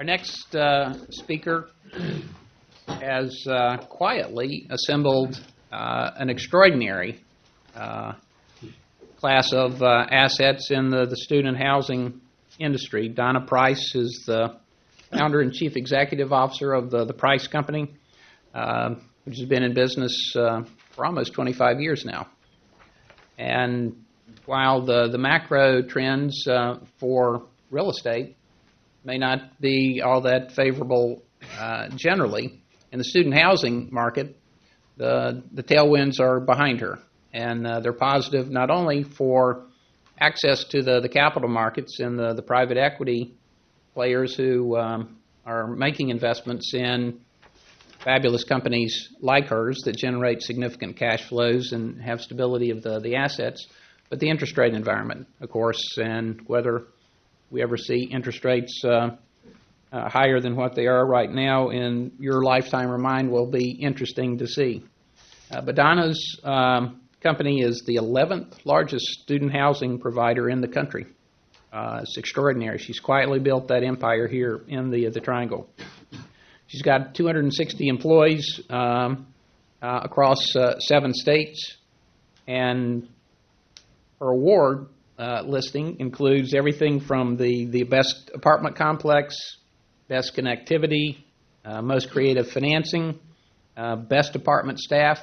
Our next speaker has quietly assembled an extraordinary class of assets in the student housing industry. Donna Preiss is the founder and chief executive officer of the Preiss Company, which has been in business for almost 25 years now. And while the macro trends for real estate may not be all that favorable generally, in the student housing market, the tailwinds are behind her. And they're positive not only for access to the capital markets and the private equity players who are making investments in fabulous companies like hers that generate significant cash flows and have stability of the assets, but the interest rate environment, of course, and whether we ever see interest rates higher than what they are right now in your lifetime or mine will be interesting to see. But Donna's company is the 11th largest student housing provider in the country. It's extraordinary. She's quietly built that empire here in the Triangle. She's got 260 employees across 7 states, and her award listing includes everything from the best apartment complex, best connectivity, most creative financing, best apartment staff.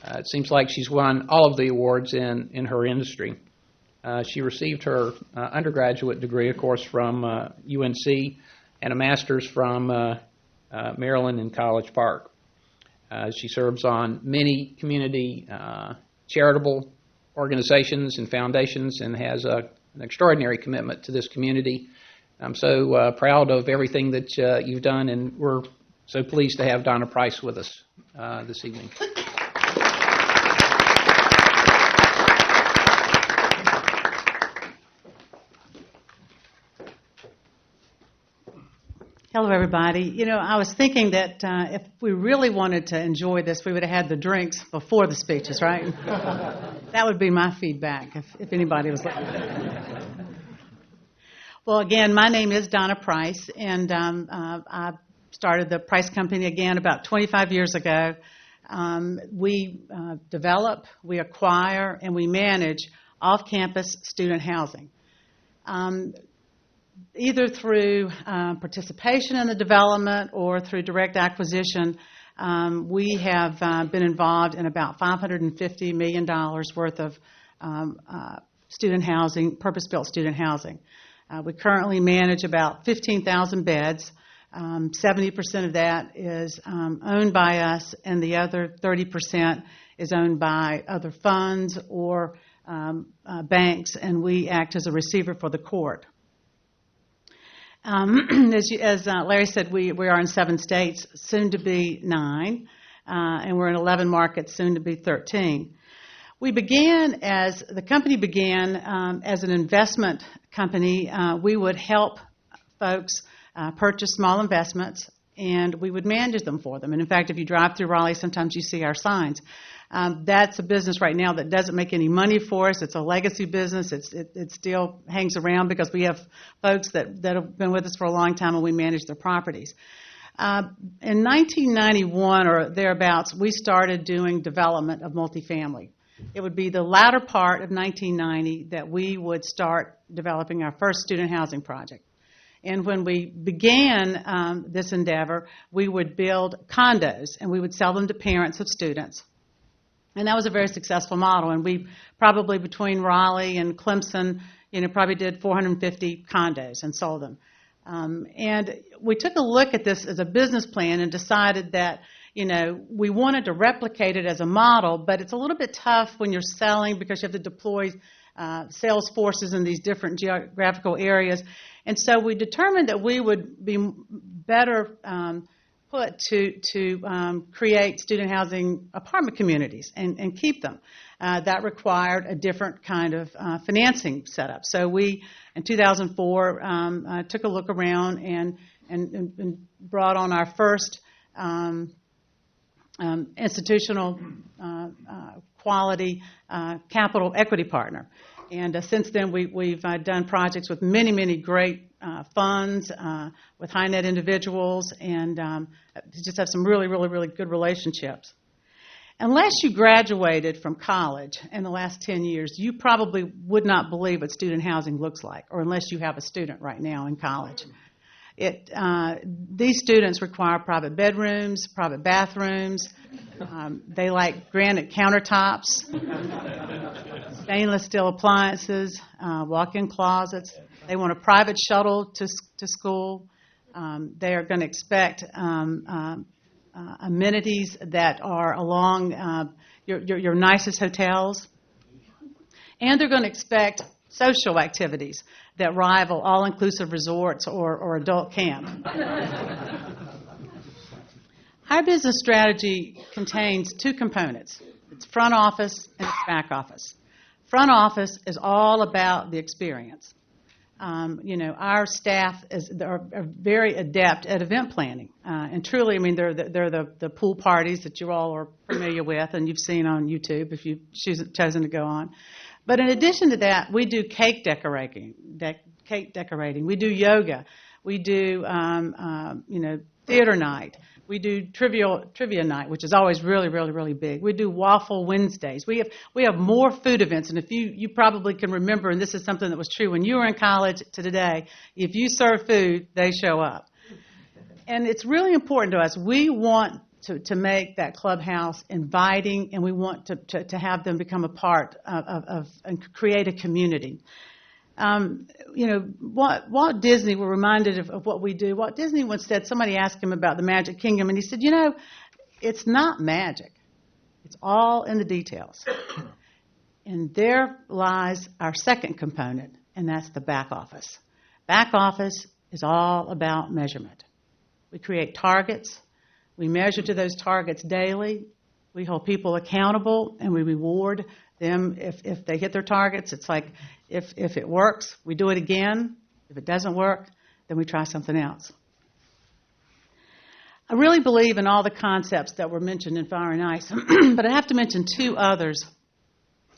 It seems like she's won all of the awards in her industry. She received her undergraduate degree, of course, from UNC, and a master's from Maryland in College Park. She serves on many community charitable organizations and foundations and has an extraordinary commitment to this community. I'm so proud of everything that you've done, and we're so pleased to have Donna Preiss with us this evening. Hello, everybody. You know, I was thinking that if we really wanted to enjoy this, we would have had the drinks before the speeches, right? That would be my feedback if anybody was like that. Well, again, my name is Donna Preiss, and I started the Preiss Company again about 25 years ago. We develop, we acquire, and we manage off-campus student housing. Either through participation in the development or through direct acquisition, we have been involved in about $550 million worth of student housing, purpose-built student housing. We currently manage about 15,000 beds. 70% of that is owned by us, and the other 30% is owned by other funds or banks, and we act as a receiver for the court. As Larry said, we are in 7 states, soon to be 9, and we're in 11 markets, soon to be 13. The company began as an investment company. We would help folks purchase small investments, and we would manage them for them. And in fact, if you drive through Raleigh, sometimes you see our signs. That's a business right now that doesn't make any money for us. It's a legacy business. It still hangs around because we have folks that have been with us for a long time, and we manage their properties. In 1991 or thereabouts, we started doing development of multifamily. It would be the latter part of 1990 that we would start developing our first student housing project. And when we began this endeavor, we would build condos, and we would sell them to parents of students. And that was a very successful model. And we probably, between Raleigh and Clemson, probably did 450 condos and sold them. And we took a look at this as a business plan and decided that, we wanted to replicate it as a model, but it's a little bit tough when you're selling because you have to deploy sales forces in these different geographical areas. And so we determined that we would be better put to create student housing apartment communities and keep them. That required a different kind of financing setup. So we, in 2004, took a look around and brought on our first institutional quality capital equity partner. And since then, we've done projects with many, many great funds, with high net individuals, and just have some really, really, really good relationships. Unless you graduated from college in the last 10 years, you probably would not believe what student housing looks like, or unless you have a student right now in college. These students require private bedrooms, private bathrooms. They like granite countertops, stainless steel appliances, walk-in closets. They want a private shuttle to school. They are going to expect amenities that are along your nicest hotels. And they're going to expect social activities that rival all-inclusive resorts or adult camp. Our business strategy contains two components. It's front office and it's back office. Front office is all about the experience. Our staff are very adept at event planning, and truly, I mean, they're the pool parties that you all are familiar with and you've seen on YouTube if you've chosen to go on. But in addition to that, we do cake decorating. We do yoga. We do theater night. We do trivia night, which is always really, really, really big. We do waffle Wednesdays. We have more food events, and if you probably can remember, and this is something that was true when you were in college to today, if you serve food, they show up. And it's really important to us. We want to make that clubhouse inviting, and we want to have them become a part of and create a community. Walt Disney, we're reminded of what we do. Walt Disney once said, somebody asked him about the Magic Kingdom, and he said, it's not magic. It's all in the details. And there lies our second component, and that's the back office. Back office is all about measurement. We create targets. We measure to those targets daily. We hold people accountable, and we reward them if they hit their targets. It's like if it works, we do it again. If it doesn't work, then we try something else. I really believe in all the concepts that were mentioned in Fire and Ice, but I have to mention two others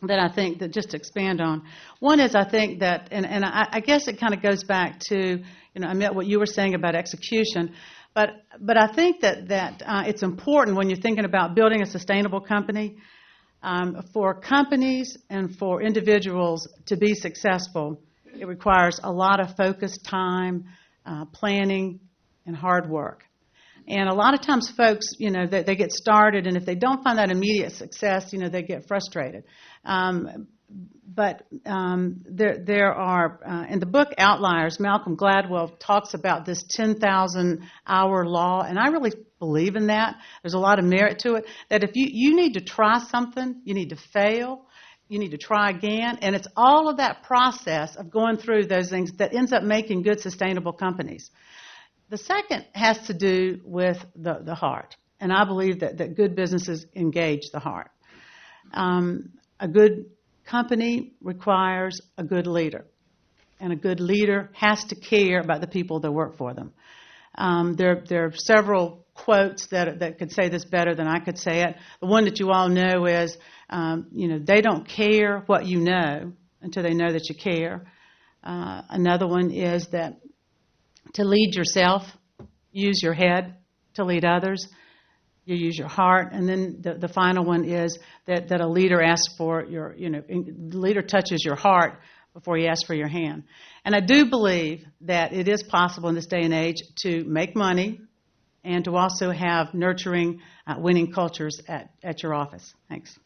that I think that just to expand on. One is I think that, and I guess it kind of goes back to, I met what you were saying about execution, but I think that it's important when you're thinking about building a sustainable company, for companies and for individuals to be successful, it requires a lot of focused time, planning, and hard work. And a lot of times folks, they get started, and if they don't find that immediate success, they get frustrated. But there are, in the book Outliers, Malcolm Gladwell talks about this 10,000-hour law, and I really believe in that. There's a lot of merit to it, that if you need to try something, you need to fail, you need to try again, and it's all of that process of going through those things that ends up making good, sustainable companies. The second has to do with the heart, and I believe that good businesses engage the heart. A good company requires a good leader, and a good leader has to care about the people that work for them. There are several quotes that could say this better than I could say it. The one that you all know is, they don't care what you know until they know that you care. Another one is that to lead yourself, use your head. To lead others, you use your heart. And then the final one is that a leader asks for the leader touches your heart before he asks for your hand. And I do believe that it is possible in this day and age to make money and to also have nurturing, winning cultures at your office. Thanks.